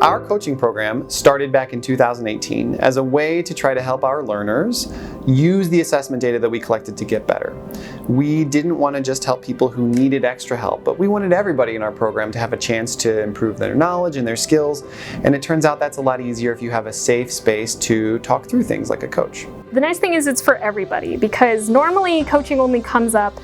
Our coaching program started back in 2018 as a way to try to help our learners use the assessment data that we collected to get better. We didn't want to just help people who needed extra help, but we wanted everybody in our program to have a chance to improve their knowledge and their skills, and it turns out that's a lot easier if you have a safe space to talk through things like a coach. The nice thing is it's for everybody, because normally coaching only comes up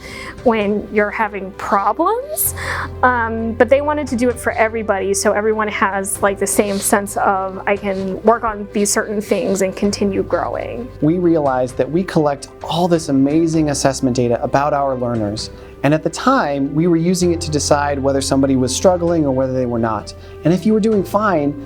when you're having problems, but they wanted to do it for everybody, so everyone has like the same sense of I can work on these certain things and continue growing. We realized that we collect all this amazing assessment data about our learners, and at the time we were using it to decide whether somebody was struggling or whether they were not. And if you were doing fine,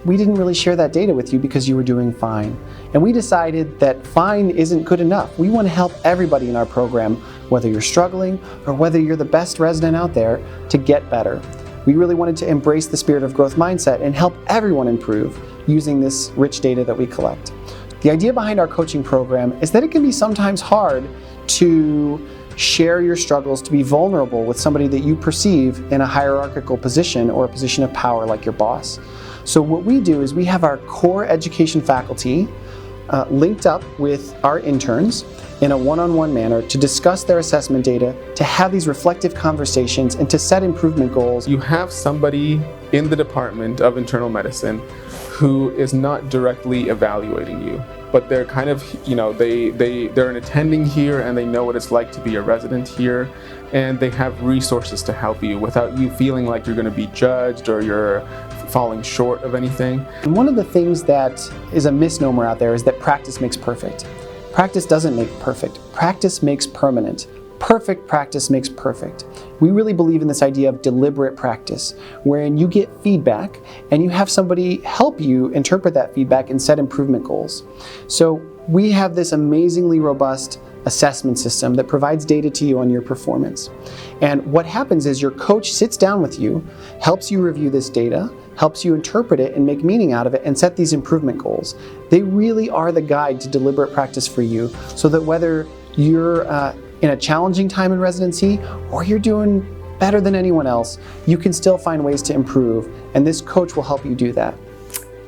we didn't really share that data with you because you were doing fine. And we decided that fine isn't good enough. We want to help everybody in our program, whether you're struggling or whether you're the best resident out there, to get better. We really wanted to embrace the spirit of growth mindset and help everyone improve using this rich data that we collect. The idea behind our coaching program is that it can be sometimes hard to share your struggles, to be vulnerable with somebody that you perceive in a hierarchical position or a position of power like your boss. So what we do is we have our core education faculty linked up with our interns in a one-on-one manner to discuss their assessment data, to have these reflective conversations, and to set improvement goals. You have somebody in the Department of Internal Medicine who is not directly evaluating you, but they're kind of, they're an attending here and they know what it's like to be a resident here, and they have resources to help you without you feeling like you're going to be judged or you're falling short of anything. And one of the things that is a misnomer out there is that practice makes perfect. Practice doesn't make perfect. Practice makes permanent. Perfect practice makes perfect. We really believe in this idea of deliberate practice, wherein you get feedback and you have somebody help you interpret that feedback and set improvement goals. So we have this amazingly robust assessment system that provides data to you on your performance. And what happens is your coach sits down with you, helps you review this data, helps you interpret it and make meaning out of it and set these improvement goals. They really are the guide to deliberate practice for you, so that whether you're in a challenging time in residency or you're doing better than anyone else, you can still find ways to improve, and this coach will help you do that.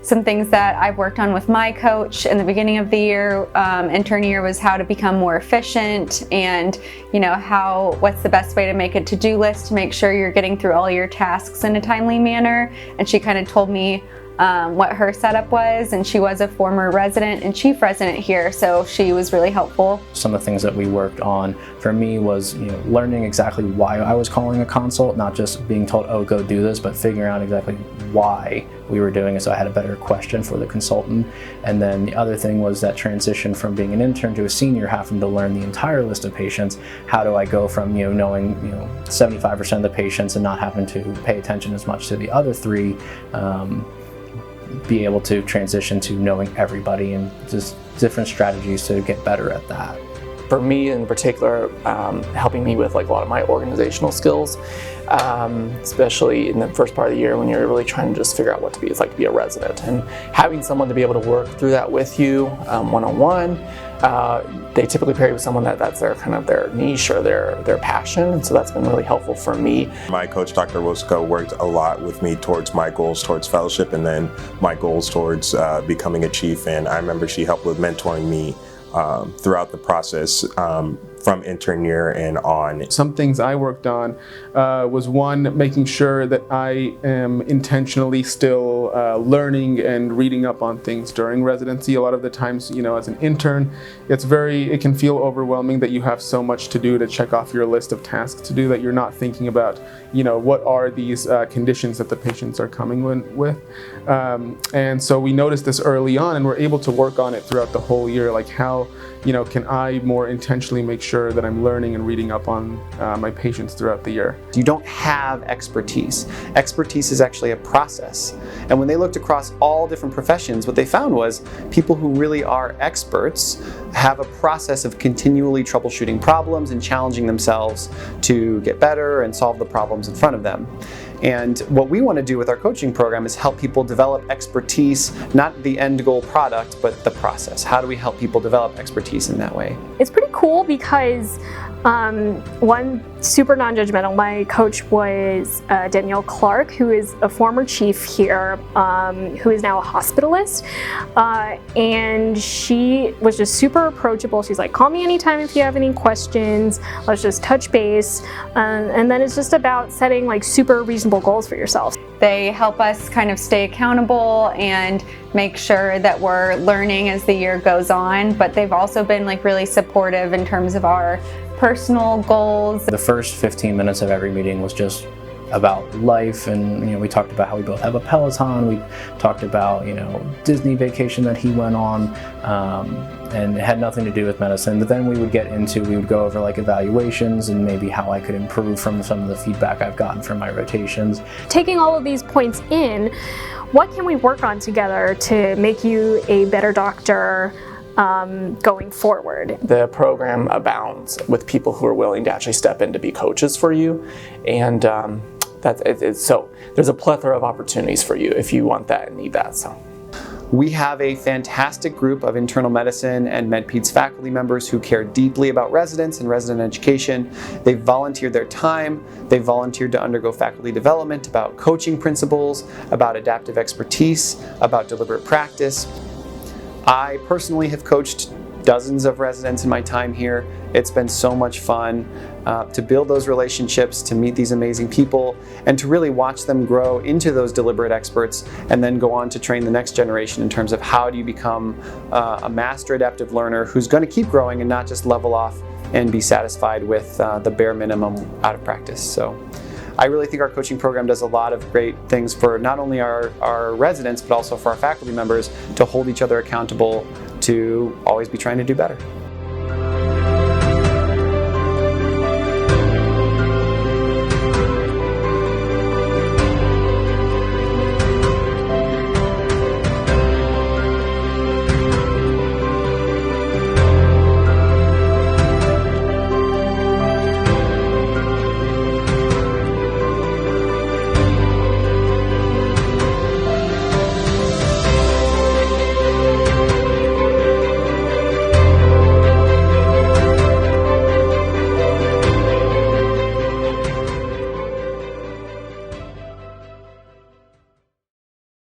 Some things that I've worked on with my coach in the beginning of the year, intern year, was how to become more efficient, and what's the best way to make a to-do list to make sure you're getting through all your tasks in a timely manner. And she kind of told me what her setup was, and she was a former resident and chief resident here, so she was really helpful. Some of the things that we worked on for me was learning exactly why I was calling a consult, not just being told, oh, go do this, but figuring out exactly why we were doing it, so I had a better question for the consultant. And then the other thing was that transition from being an intern to a senior, having to learn the entire list of patients. How do I go from knowing 75% of the patients and not having to pay attention as much to the other three, be able to transition to knowing everybody, and just different strategies to get better at that. For me in particular, helping me with like a lot of my organizational skills, especially in the first part of the year when you're really trying to just figure out what it's like to be a resident, and having someone to be able to work through that with you one-on-one. They typically pair you with someone that's their niche or their passion, and so that's been really helpful for me. My coach, Dr. Roscoe, worked a lot with me towards my goals towards fellowship, and then my goals towards becoming a chief. And I remember she helped with mentoring me throughout the process from intern year and on. Some things I worked on was one, making sure that I am intentionally still learning and reading up on things during residency. A lot of the times, as an intern, it can feel overwhelming that you have so much to do, to check off your list of tasks to do, that you're not thinking about, what are these conditions that the patients are coming with. And so we noticed this early on, and we're able to work on it throughout the whole year, like how can I more intentionally make sure that I'm learning and reading up on my patients throughout the year. You don't have expertise. Expertise is actually a process. And when they looked across all different professions, what they found was people who really are experts have a process of continually troubleshooting problems and challenging themselves to get better and solve the problems in front of them. And what we want to do with our coaching program is help people develop expertise, not the end goal product, but the process. How do we help people develop expertise in that way? It's pretty cool because one, super non-judgmental. My coach was Danielle Clark, who is a former chief here, who is now a hospitalist, and she was just super approachable. She's like, call me anytime if you have any questions, let's just touch base, and then it's just about setting like super reasonable goals for yourself. They help us kind of stay accountable and make sure that we're learning as the year goes on, but they've also been like really supportive in terms of our personal goals. The first 15 minutes of every meeting was just about life, and we talked about how we both have a Peloton. We talked about Disney vacation that he went on, and it had nothing to do with medicine. But then we would go over like evaluations and maybe how I could improve from some of the feedback I've gotten from my rotations. Taking all of these points in, what can we work on together to make you a better doctor going forward? The program abounds with people who are willing to actually step in to be coaches for you, and so there's a plethora of opportunities for you if you want that and need that. So we have a fantastic group of internal medicine and MedPeds faculty members who care deeply about residents and resident education. They've volunteered their time, they've volunteered to undergo faculty development about coaching principles, about adaptive expertise, about deliberate practice. I personally have coached dozens of residents in my time here. It's been so much fun to build those relationships, to meet these amazing people, and to really watch them grow into those deliberate experts and then go on to train the next generation in terms of how do you become a master adaptive learner who's going to keep growing and not just level off and be satisfied with the bare minimum out of practice. So I really think our coaching program does a lot of great things for not only our residents, but also for our faculty members to hold each other accountable to always be trying to do better.